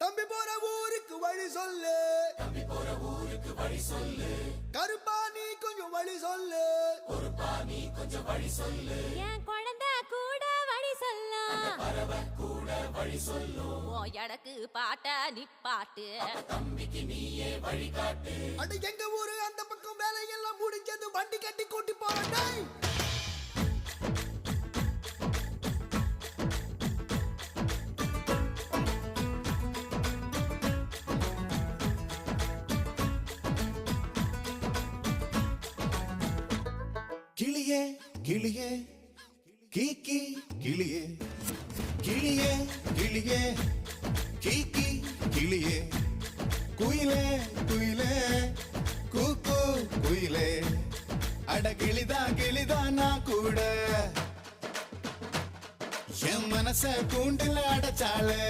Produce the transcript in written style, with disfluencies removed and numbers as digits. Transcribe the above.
தம்பி போற ஊருக்கு வழி சொல்லு, தம்பி போற ஊருக்கு வழி சொல்லு, கருப்பா நீ கொஞ்சம் வழி சொல்லு, பொறுப்பா நீ கொஞ்சம் வழி சொல்லு, என் குழந்தை கூட வழி சொல்லும், பறவை கூட வழி சொல்லும், ஓ எடக்கு பாட்ட நிப்பாட்டு, தம்பிக்கு நீயே வழிகாட்டு. அட எங்க ஊரு அந்த பக்கம் வேலையெல்லாம் முடிஞ்சது, வண்டி கட்டி கூட்டி போறேன். கிளியே கிளியே கீக்கி கிளியே, கிளியே கிளியே கீக்கி கிளியே, குயிலே குயிலே கூக்கு குயிலே, அட கிளிதா நான் கூட என் மனச கூண்டுல அடைச்சாளே.